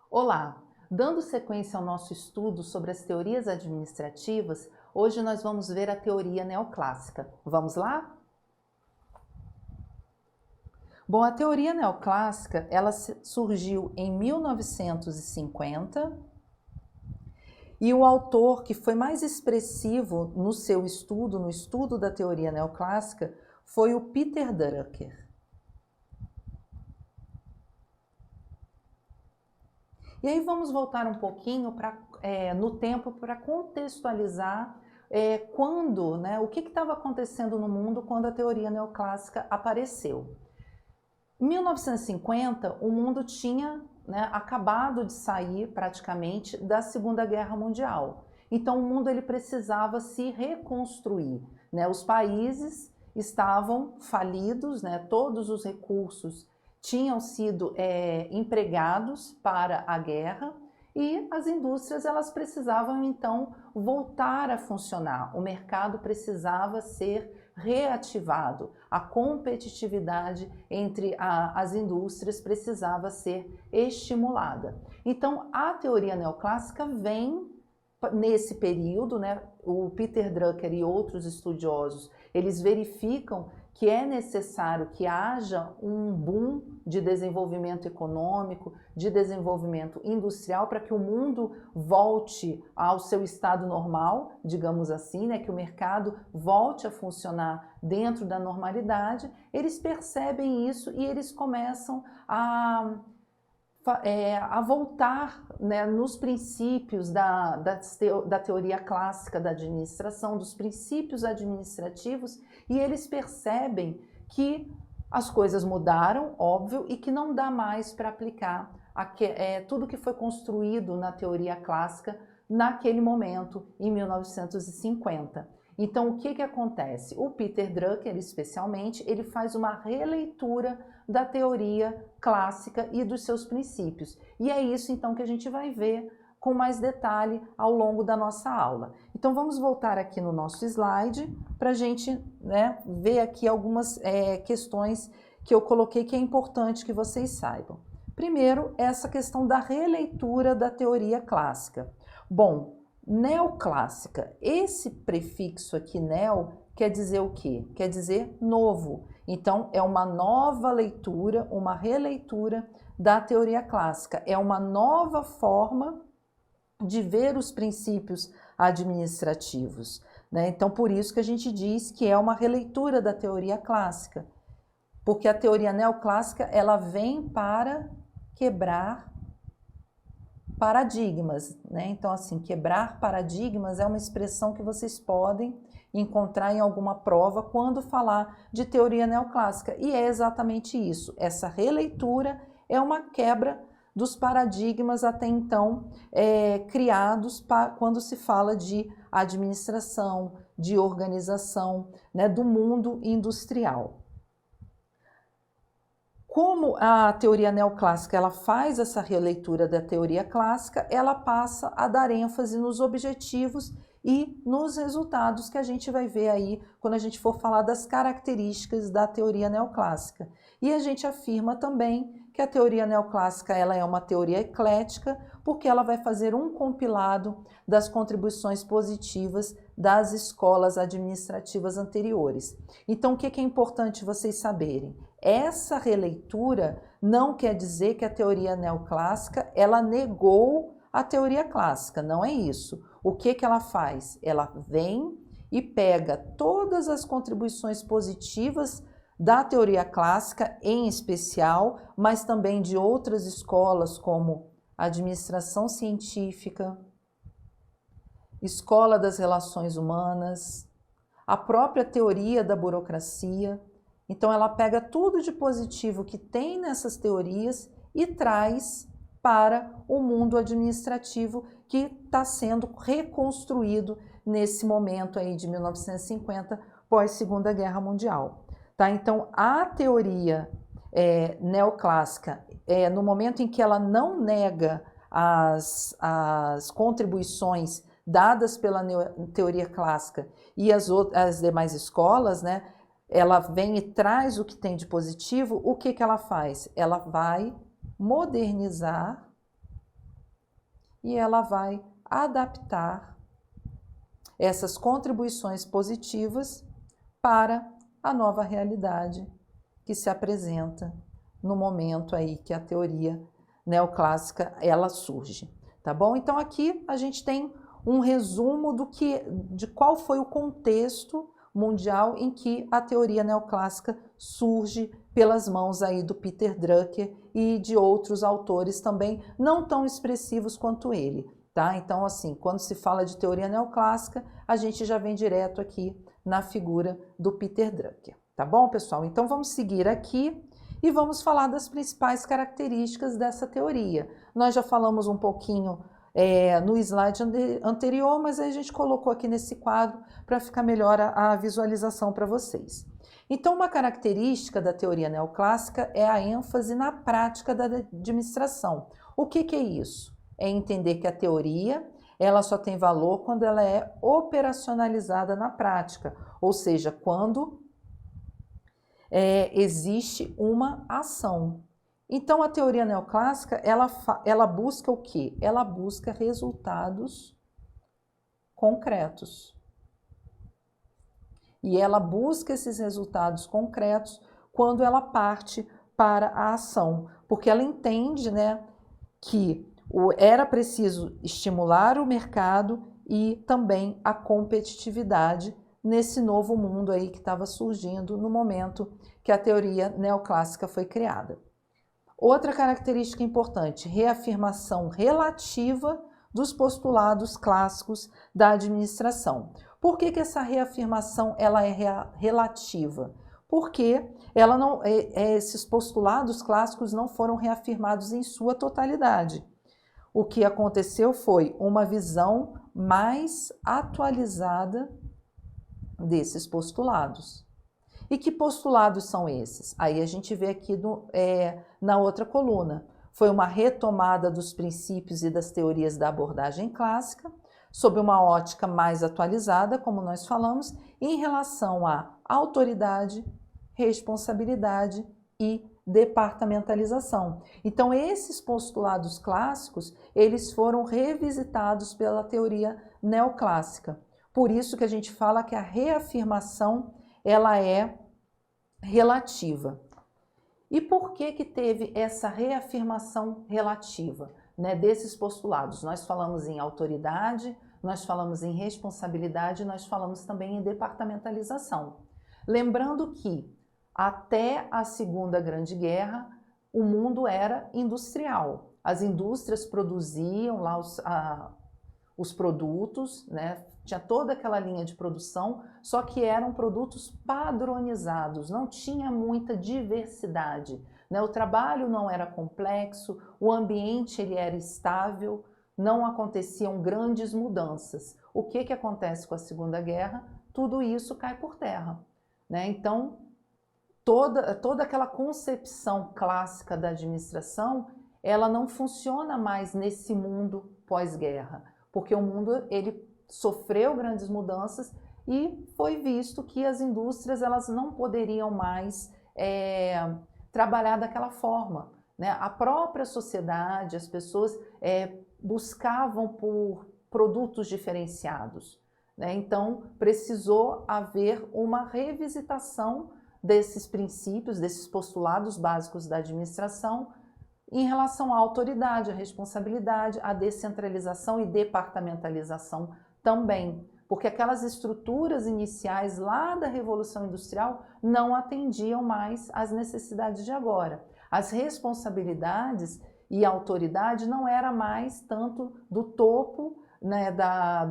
Olá! Dando sequência ao nosso estudo sobre as teorias administrativas, hoje nós vamos ver a teoria neoclássica. Vamos lá? Bom, a teoria neoclássica, ela surgiu em 1950 e o autor que foi mais expressivo no seu estudo, no estudo da teoria neoclássica, foi o Peter Drucker. E aí vamos voltar um pouquinho no tempo para contextualizar o que estava acontecendo no mundo quando a teoria neoclássica apareceu. Em 1950, o mundo tinha acabado de sair praticamente da Segunda Guerra Mundial. Então o mundo ele precisava se reconstruir. Os países estavam falidos, todos os recursos tinham sido empregados para a guerra e as indústrias elas precisavam então voltar a funcionar. O mercado precisava ser reativado, a competitividade entre as indústrias precisava ser estimulada. Então a teoria neoclássica vem nesse período, o Peter Drucker e outros estudiosos, eles verificam que é necessário que haja um boom de desenvolvimento econômico, de desenvolvimento industrial, para que o mundo volte ao seu estado normal, digamos assim, que o mercado volte a funcionar dentro da normalidade. Eles percebem isso e eles começam a voltar nos princípios da teoria clássica da administração, dos princípios administrativos, e eles percebem que as coisas mudaram, óbvio, e que não dá mais para aplicar tudo que foi construído na teoria clássica naquele momento, em 1950. Então, o que acontece? O Peter Drucker, especialmente, ele faz uma releitura da teoria clássica e dos seus princípios. E é isso, então, que a gente vai ver com mais detalhe ao longo da nossa aula. Então, vamos voltar aqui no nosso slide para a gente ver aqui algumas questões que eu coloquei que é importante que vocês saibam. Primeiro, essa questão da releitura da teoria clássica. Bom, neoclássica, esse prefixo aqui, neo, quer dizer o quê? Quer dizer novo. Então, é uma nova leitura, uma releitura da teoria clássica. É uma nova forma de ver os princípios administrativos. Então, por isso que a gente diz que é uma releitura da teoria clássica. Porque a teoria neoclássica, ela vem para quebrar paradigmas, Então, assim, quebrar paradigmas é uma expressão que vocês podem encontrar em alguma prova quando falar de teoria neoclássica. E é exatamente isso. Essa releitura é uma quebra dos paradigmas até então criados quando se fala de administração, de organização, do mundo industrial. Como a teoria neoclássica ela faz essa releitura da teoria clássica, ela passa a dar ênfase nos objetivos e nos resultados que a gente vai ver aí quando a gente for falar das características da teoria neoclássica. E a gente afirma também que a teoria neoclássica ela é uma teoria eclética, porque ela vai fazer um compilado das contribuições positivas das escolas administrativas anteriores. Então, o que é importante vocês saberem? Essa releitura não quer dizer que a teoria neoclássica ela negou a teoria clássica, não é isso. O que ela faz? Ela vem e pega todas as contribuições positivas da teoria clássica, em especial, mas também de outras escolas como administração científica, escola das relações humanas, a própria teoria da burocracia. Então ela pega tudo de positivo que tem nessas teorias e traz para o mundo administrativo que está sendo reconstruído nesse momento aí de 1950, pós Segunda Guerra Mundial. Então a teoria neoclássica, no momento em que ela não nega as contribuições dadas pela teoria clássica e as demais escolas, né, ela vem e traz o que tem de positivo, o que ela faz? Ela vai modernizar e ela vai adaptar essas contribuições positivas para a nova realidade que se apresenta no momento aí que a teoria neoclássica ela surge, tá bom? Então aqui a gente tem um resumo de qual foi o contexto mundial em que a teoria neoclássica surge pelas mãos aí do Peter Drucker e de outros autores também não tão expressivos quanto ele, tá? Então assim, quando se fala de teoria neoclássica, a gente já vem direto aqui na figura do Peter Drucker, tá bom, pessoal? Então vamos seguir aqui e vamos falar das principais características dessa teoria. Nós já falamos um pouquinho no slide anterior, mas a gente colocou aqui nesse quadro para ficar melhor a visualização para vocês. Então, uma característica da teoria neoclássica é a ênfase na prática da administração. O que é isso? É entender que a teoria ela só tem valor quando ela é operacionalizada na prática, ou seja, quando existe uma ação. Então, a teoria neoclássica, ela busca o quê? Ela busca resultados concretos. E ela busca esses resultados concretos quando ela parte para a ação, porque ela entende, né, que era preciso estimular o mercado e também a competitividade nesse novo mundo aí que estava surgindo no momento que a teoria neoclássica foi criada. Outra característica importante, reafirmação relativa dos postulados clássicos da administração. Por que essa reafirmação ela é relativa? Porque esses postulados clássicos não foram reafirmados em sua totalidade. O que aconteceu foi uma visão mais atualizada desses postulados. E que postulados são esses? Aí a gente vê aqui na outra coluna. Foi uma retomada dos princípios e das teorias da abordagem clássica, sob uma ótica mais atualizada, como nós falamos, em relação à autoridade, responsabilidade e departamentalização. Então, esses postulados clássicos, eles foram revisitados pela teoria neoclássica. Por isso que a gente fala que a reafirmação ela é relativa. E por que teve essa reafirmação relativa, né, desses postulados? Nós falamos em autoridade, nós falamos em responsabilidade, nós falamos também em departamentalização. Lembrando que até a Segunda Grande Guerra, o mundo era industrial. As indústrias produziam lá os produtos, né? Tinha toda aquela linha de produção, só que eram produtos padronizados, não tinha muita diversidade, né? O trabalho não era complexo, o ambiente ele era estável, não aconteciam grandes mudanças. O que acontece com a Segunda Guerra? Tudo isso cai por terra, né? Então, toda aquela concepção clássica da administração, ela não funciona mais nesse mundo pós-guerra, porque o mundo ele sofreu grandes mudanças e foi visto que as indústrias elas não poderiam mais trabalhar daquela forma, né? A própria sociedade, as pessoas buscavam por produtos diferenciados, né? Então precisou haver uma revisitação desses princípios, desses postulados básicos da administração em relação à autoridade, à responsabilidade, à descentralização e departamentalização também, porque aquelas estruturas iniciais lá da Revolução Industrial não atendiam mais às necessidades de agora. As responsabilidades e a autoridade não era mais tanto do topo, né,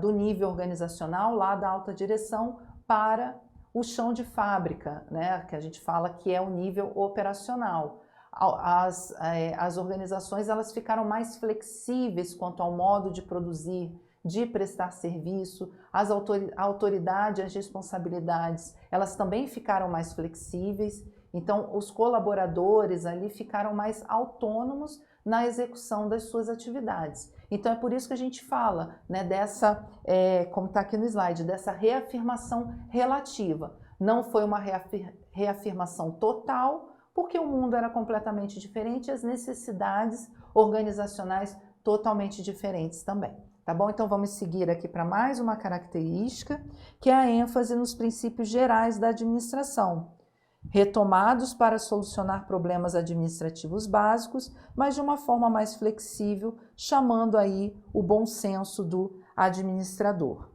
do nível organizacional, lá da alta direção, para o chão de fábrica, né, que a gente fala que é o nível operacional. As organizações elas ficaram mais flexíveis quanto ao modo de produzir, de prestar serviço, a autoridade, as responsabilidades, elas também ficaram mais flexíveis, então os colaboradores ali ficaram mais autônomos na execução das suas atividades. Então é por isso que a gente fala, né, dessa, como está aqui no slide, dessa reafirmação relativa. Não foi uma reafirmação total, porque o mundo era completamente diferente e as necessidades organizacionais totalmente diferentes também. Tá bom? Então vamos seguir aqui para mais uma característica, que é a ênfase nos princípios gerais da administração, retomados para solucionar problemas administrativos básicos, mas de uma forma mais flexível, chamando aí o bom senso do administrador.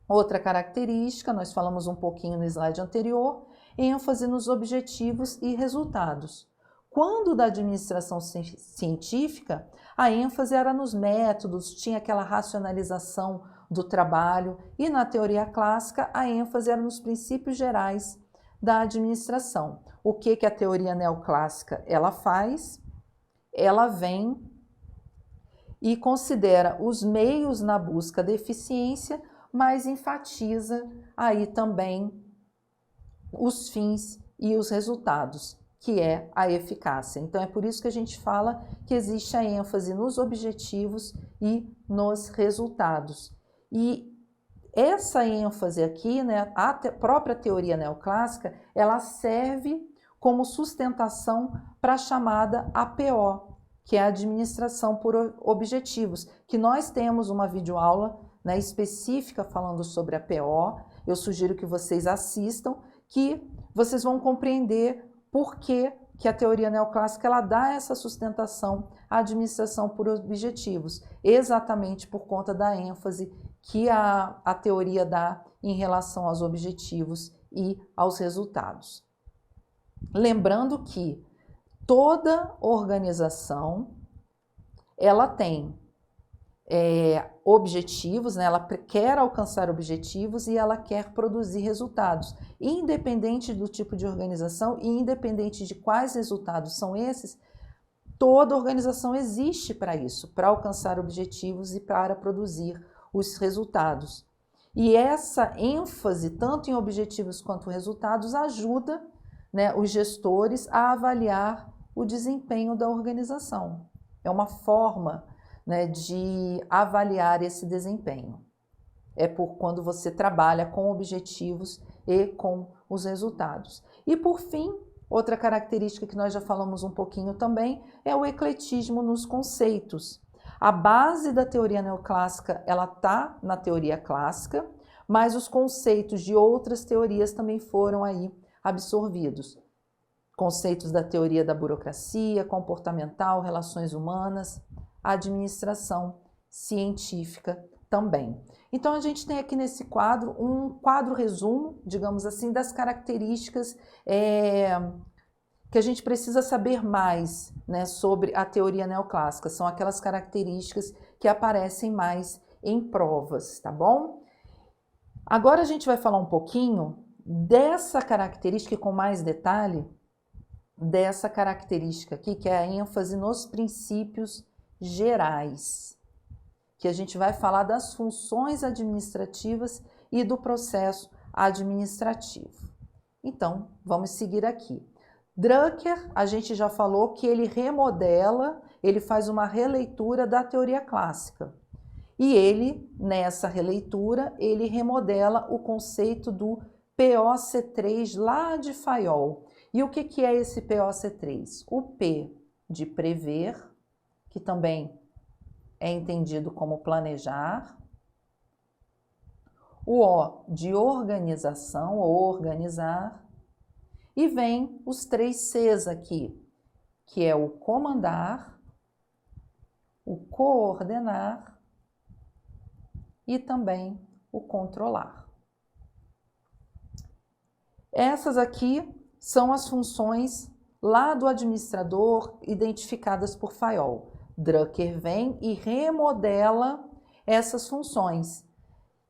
Outra característica, nós falamos um pouquinho no slide anterior, ênfase nos objetivos e resultados. Quando da administração científica, a ênfase era nos métodos, tinha aquela racionalização do trabalho, e na teoria clássica, a ênfase era nos princípios gerais da administração. O que a teoria neoclássica ela faz? Ela vem e considera os meios na busca da eficiência, mas enfatiza aí também os fins e os resultados, que é a eficácia. Então é por isso que a gente fala que existe a ênfase nos objetivos e nos resultados. E essa ênfase aqui, né, a própria teoria neoclássica, ela serve como sustentação para a chamada APO, que é a administração por objetivos, que nós temos uma videoaula, né, específica falando sobre a APO. Eu sugiro que vocês assistam, que vocês vão compreender por que a teoria neoclássica ela dá essa sustentação à administração por objetivos, exatamente por conta da ênfase que a teoria dá em relação aos objetivos e aos resultados. Lembrando que toda organização ela tem objetivos, né? Ela quer alcançar objetivos e ela quer produzir resultados. Independente do tipo de organização e independente de quais resultados são esses, toda organização existe para isso, para alcançar objetivos e para produzir os resultados. E essa ênfase, tanto em objetivos quanto resultados, ajuda, né, os gestores a avaliar o desempenho da organização. É uma forma, né, de avaliar esse desempenho. É por quando você trabalha com objetivos e com os resultados. E por fim, outra característica que nós já falamos um pouquinho também é o ecletismo nos conceitos. A base da teoria neoclássica, ela está na teoria clássica, mas os conceitos de outras teorias também foram aí absorvidos. Conceitos da teoria da burocracia, comportamental, relações humanas, administração científica também. Então a gente tem aqui nesse quadro um quadro resumo, digamos assim, das características que a gente precisa saber mais, né, sobre a teoria neoclássica. São aquelas características que aparecem mais em provas, tá bom? Agora a gente vai falar um pouquinho dessa característica com mais detalhe, dessa característica aqui, que é a ênfase nos princípios gerais, que a gente vai falar das funções administrativas e do processo administrativo. Então, vamos seguir aqui. Drucker, a gente já falou que ele remodela, ele faz uma releitura da teoria clássica. E ele, nessa releitura, ele remodela o conceito do POC3 lá de Fayol. E o que é esse POC3? O P de prever, que também é entendido como planejar. O O de organização, ou organizar. E vem os 3 Cs aqui, que é o comandar, o coordenar e também o controlar. Essas aqui são as funções lá do administrador identificadas por Fayol. Drucker vem e remodela essas funções.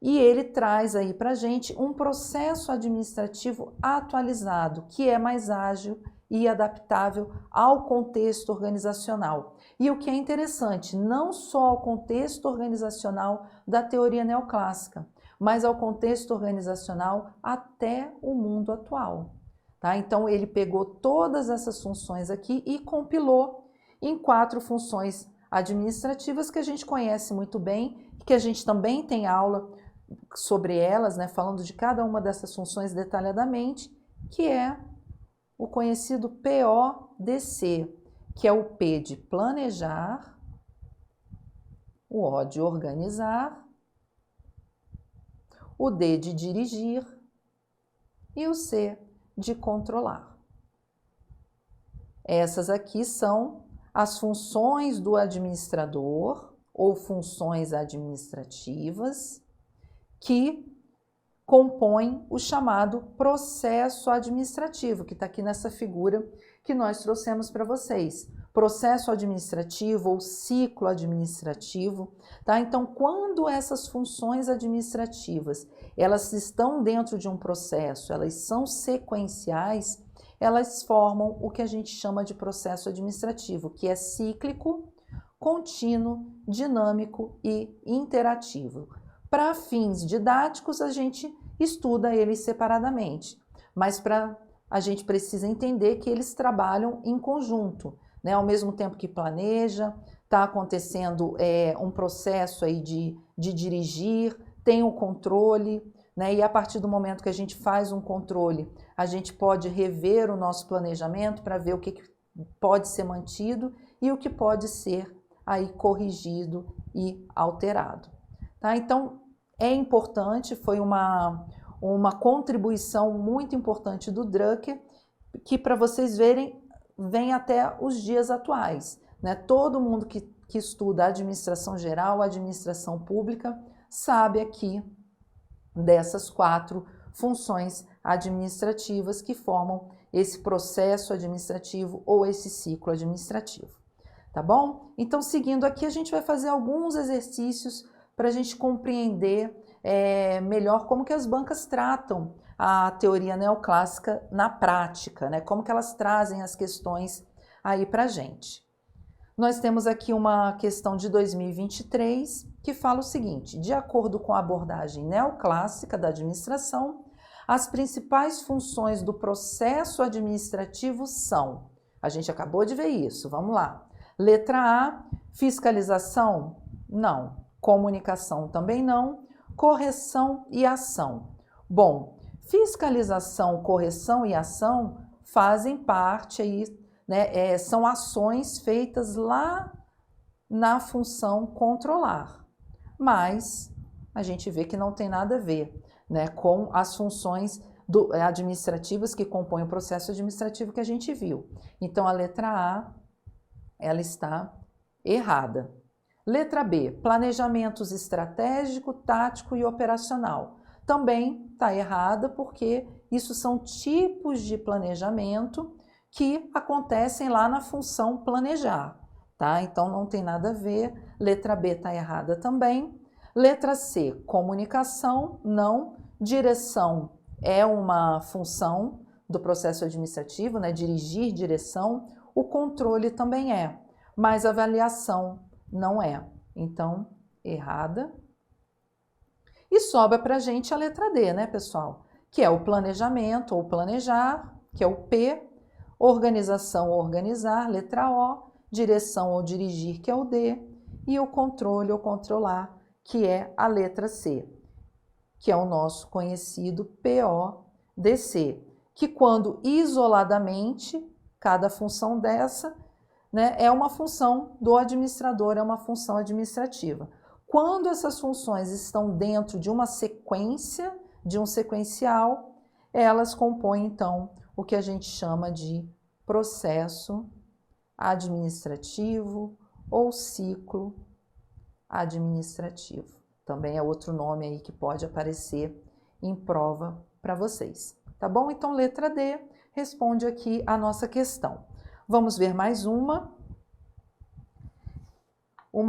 E ele traz aí para a gente um processo administrativo atualizado, que é mais ágil e adaptável ao contexto organizacional. E o que é interessante, não só ao contexto organizacional da teoria neoclássica, mas ao contexto organizacional até o mundo atual. Tá? Então ele pegou todas essas funções aqui e compilou em 4 funções administrativas que a gente conhece muito bem, que a gente também tem aula sobre elas, né, falando de cada uma dessas funções detalhadamente, que é o conhecido PODC, que é o P de planejar, o O de organizar, o D de dirigir e o C de controlar. Essas aqui são as funções do administrador ou funções administrativas que compõem o chamado processo administrativo, que está aqui nessa figura que nós trouxemos para vocês. Processo administrativo ou ciclo administrativo, tá? Então, quando essas funções administrativas, elas estão dentro de um processo, elas são sequenciais, elas formam o que a gente chama de processo administrativo, que é cíclico, contínuo, dinâmico e interativo. Para fins didáticos, a gente estuda eles separadamente, mas a gente precisa entender que eles trabalham em conjunto, né? Ao mesmo tempo que planeja, está acontecendo um processo aí de dirigir, tem o controle, né? E a partir do momento que a gente faz um controle, a gente pode rever o nosso planejamento para ver o que pode ser mantido e o que pode ser aí corrigido e alterado. Tá? Então, é importante, foi uma contribuição muito importante do Drucker, que para vocês verem, vem até os dias atuais, né? Todo mundo que estuda administração geral, administração pública, sabe aqui dessas 4 funções administrativas que formam esse processo administrativo ou esse ciclo administrativo. Tá bom? Então, seguindo aqui, a gente vai fazer alguns exercícios para a gente compreender melhor como que as bancas tratam a teoria neoclássica na prática, né? Como que elas trazem as questões aí para a gente. Nós temos aqui uma questão de 2023 que fala o seguinte: de acordo com a abordagem neoclássica da administração, as principais funções do processo administrativo são... A gente acabou de ver isso, vamos lá. Letra A, fiscalização? Não. Comunicação também não. Correção e ação. Bom, fiscalização, correção e ação fazem parte aí, né, são ações feitas lá na função controlar, mas a gente vê que não tem nada a ver, né, com as funções administrativas que compõem o processo administrativo que a gente viu. Então, a letra A, ela está errada. Letra B, planejamentos estratégico, tático e operacional. Também está errada porque isso são tipos de planejamento que acontecem lá na função planejar, tá? Então não tem nada a ver. Letra B está errada também. Letra C, comunicação, não. Direção é uma função do processo administrativo, né? Dirigir, direção. O controle também é, mas avaliação não é. Então, errada. E sobra para a gente a letra D, né, pessoal? Que é o planejamento ou planejar, que é o P. Organização ou organizar, letra O. Direção ou dirigir, que é o D. E o controle ou controlar, que é a letra C, que é o nosso conhecido PODC, que quando isoladamente, cada função dessa, né, é uma função do administrador, é uma função administrativa. Quando essas funções estão dentro de uma sequência, de um sequencial, elas compõem, então, o que a gente chama de processo administrativo ou ciclo administrativo. Também é outro nome aí que pode aparecer em prova para vocês. Tá bom? Então, letra D responde aqui a nossa questão. Vamos ver mais uma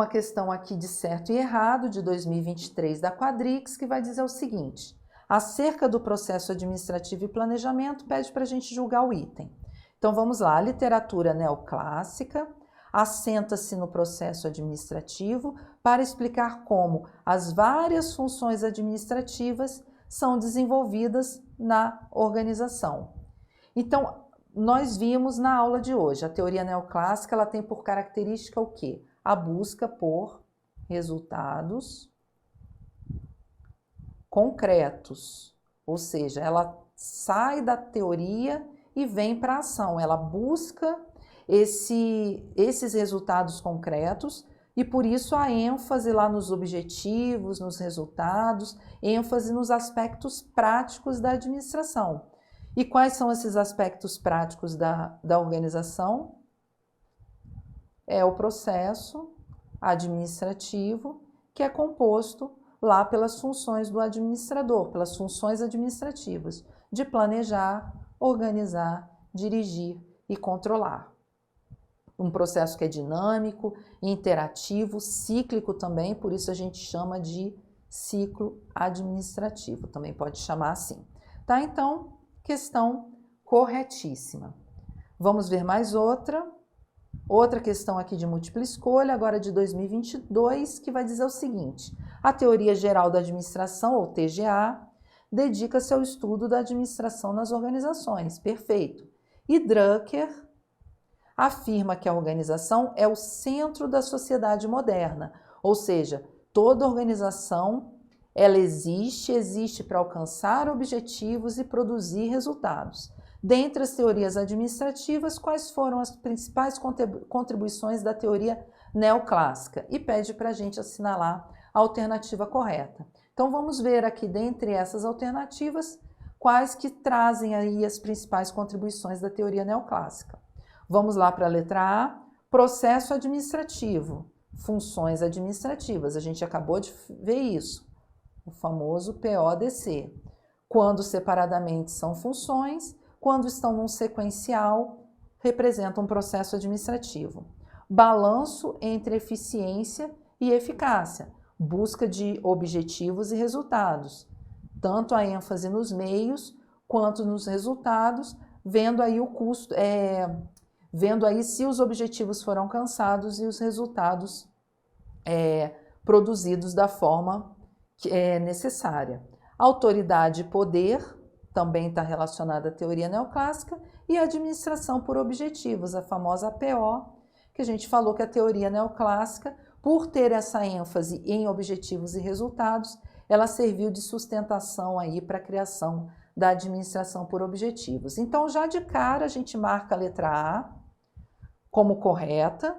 questão aqui de certo e errado, de 2023 da Quadrix, que vai dizer o seguinte: acerca do processo administrativo e planejamento, pede para a gente julgar o item. Então vamos lá, a literatura neoclássica assenta-se no processo administrativo para explicar como as várias funções administrativas são desenvolvidas na organização. Então, nós vimos na aula de hoje, a teoria neoclássica ela tem por característica o quê? a busca por resultados concretos, ou seja, ela sai da teoria e vem para a ação, ela busca esses resultados concretos e por isso a ênfase lá nos objetivos, nos resultados, ênfase nos aspectos práticos da administração. E quais são esses aspectos práticos da organização? É o processo administrativo que é composto lá pelas funções do administrador, pelas funções administrativas, de planejar, organizar, dirigir e controlar. Um processo que é dinâmico, interativo, cíclico também, por isso a gente chama de ciclo administrativo, também pode chamar assim. Tá? Então, questão corretíssima. Vamos ver mais outra questão aqui de múltipla escolha, agora de 2022, que vai dizer o seguinte: a Teoria Geral da Administração, ou TGA, dedica-se ao estudo da administração nas organizações. Perfeito. E Drucker afirma que a organização é o centro da sociedade moderna, ou seja, toda organização ela existe para alcançar objetivos e produzir resultados. Dentre as teorias administrativas, quais foram as principais contribuições da teoria neoclássica? E pede para a gente assinalar a alternativa correta. Então vamos ver aqui, dentre essas alternativas, quais que trazem aí as principais contribuições da teoria neoclássica. Vamos lá para a letra A, processo administrativo, funções administrativas. A gente acabou de ver isso, o famoso PODC. Quando separadamente são funções, quando estão num sequencial, representam um processo administrativo. Balanço entre eficiência e eficácia, busca de objetivos e resultados. Tanto a ênfase nos meios quanto nos resultados, vendo aí o custo, vendo aí se os objetivos foram alcançados e os resultados produzidos da forma que é necessária. Autoridade e poder também está relacionada à teoria neoclássica, e a administração por objetivos, a famosa APO, que a gente falou que a teoria neoclássica, por ter essa ênfase em objetivos e resultados, ela serviu de sustentação aí para a criação da administração por objetivos. Então, já de cara, a gente marca a letra A como correta,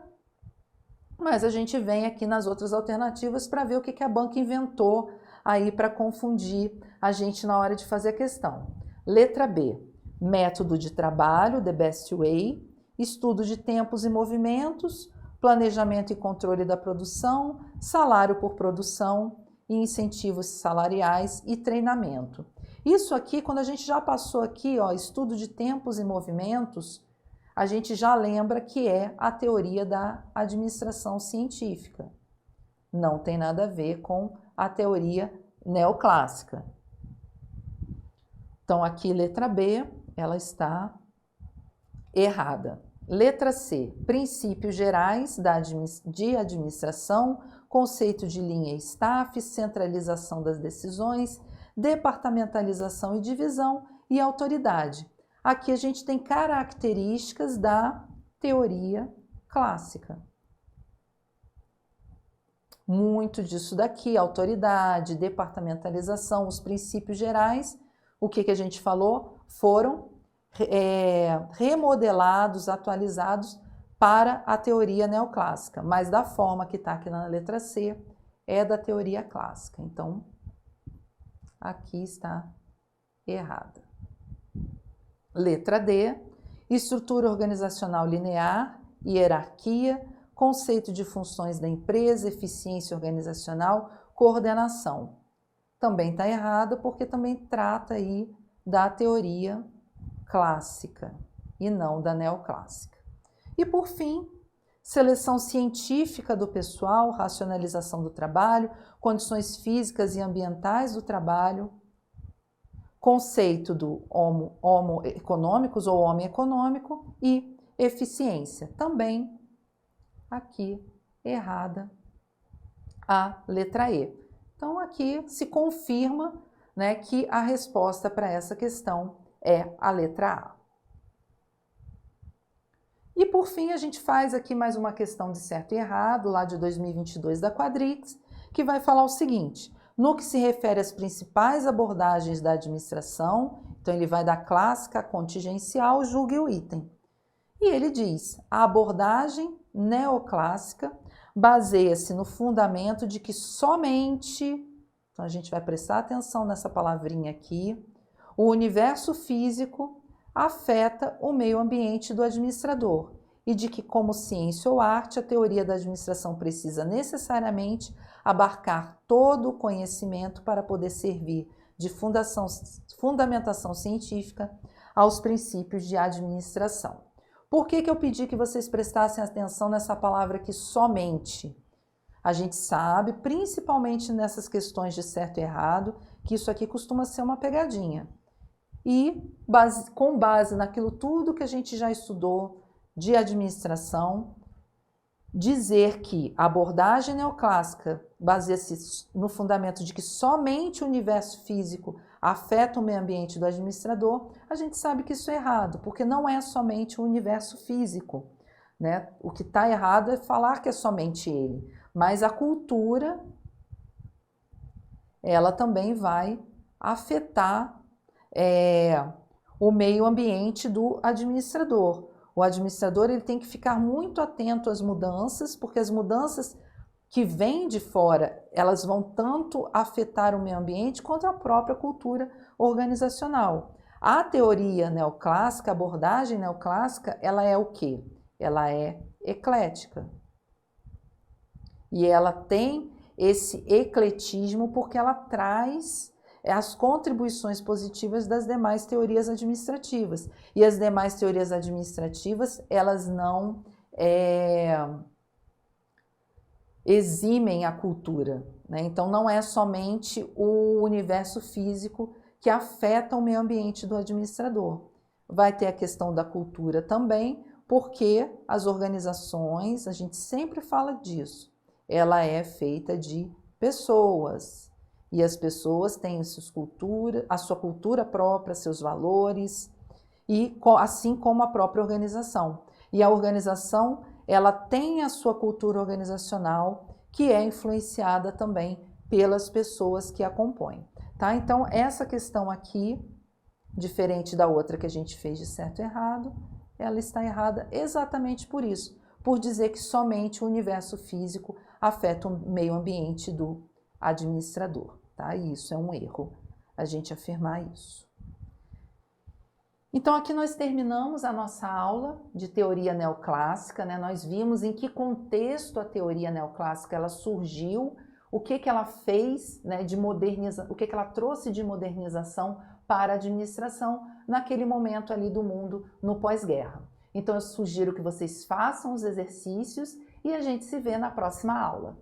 mas a gente vem aqui nas outras alternativas para ver o que a banca inventou aí para confundir a gente na hora de fazer a questão. Letra B, método de trabalho, the best way, estudo de tempos e movimentos, planejamento e controle da produção, salário por produção e incentivos salariais e treinamento. Isso aqui, quando a gente já passou aqui, ó, estudo de tempos e movimentos, a gente já lembra que é a teoria da administração científica. Não tem nada a ver com a teoria neoclássica. Então, aqui, letra B, ela está errada. Letra C, princípios gerais de administração, conceito de linha e staff, centralização das decisões, departamentalização e divisão e autoridade. Aqui a gente tem características da teoria clássica. Muito disso daqui, autoridade, departamentalização, os princípios gerais, o que a gente falou? Foram remodelados, atualizados para a teoria neoclássica, mas da forma que está aqui na letra C, é da teoria clássica. Então, aqui está errada. Letra D, estrutura organizacional linear, hierarquia, conceito de funções da empresa, eficiência organizacional, coordenação. Também está errada porque também trata aí da teoria clássica e não da neoclássica. E por fim, seleção científica do pessoal, racionalização do trabalho, condições físicas e ambientais do trabalho, conceito do homo econômicos ou homem econômico e eficiência. Também aqui errada a letra E. Então aqui se confirma, né, que a resposta para essa questão é a letra A. E por fim, a gente faz aqui mais uma questão de certo e errado, lá de 2022 da Quadrix, que vai falar o seguinte: no que se refere às principais abordagens da administração, então ele vai da clássica, contingencial, julgue o item. E ele diz: a abordagem neoclássica baseia-se no fundamento de que somente, então a gente vai prestar atenção nessa palavrinha aqui, o universo físico afeta o meio ambiente do administrador e de que, como ciência ou arte, a teoria da administração precisa necessariamente abarcar todo o conhecimento para poder servir de fundamentação científica aos princípios de administração. Por que eu pedi que vocês prestassem atenção nessa palavra aqui, somente? A gente sabe, principalmente nessas questões de certo e errado, que isso aqui costuma ser uma pegadinha. E com base naquilo tudo que a gente já estudou de administração, dizer que a abordagem neoclássica baseia-se no fundamento de que somente o universo físico afeta o meio ambiente do administrador, a gente sabe que isso é errado, porque não é somente o universo físico, né? O que está errado é falar que é somente ele, mas a cultura, ela também vai afetar o meio ambiente do administrador. O administrador ele tem que ficar muito atento às mudanças, porque as mudanças que vêm de fora, elas vão tanto afetar o meio ambiente quanto a própria cultura organizacional. A teoria neoclássica, a abordagem neoclássica, ela é o quê? Ela é eclética. E ela tem esse ecletismo porque ela traz as contribuições positivas das demais teorias administrativas. E as demais teorias administrativas, elas não eximem a cultura, né? Então, não é somente o universo físico que afeta o meio ambiente do administrador. Vai ter a questão da cultura também, porque as organizações, a gente sempre fala disso, ela é feita de pessoas. E as pessoas têm a sua cultura própria, seus valores, e assim como a própria organização. E a organização, ela tem a sua cultura organizacional, que é influenciada também pelas pessoas que a compõem. Tá? Então, essa questão aqui, diferente da outra que a gente fez de certo e errado, ela está errada exatamente por isso, por dizer que somente o universo físico afeta o meio ambiente do administrador, tá? E isso é um erro, a gente afirmar isso. Então, aqui nós terminamos a nossa aula de teoria neoclássica, né? Nós vimos em que contexto a teoria neoclássica ela surgiu, o que ela fez, né, de o que ela trouxe de modernização para a administração naquele momento ali do mundo no pós-guerra. Então, eu sugiro que vocês façam os exercícios e a gente se vê na próxima aula.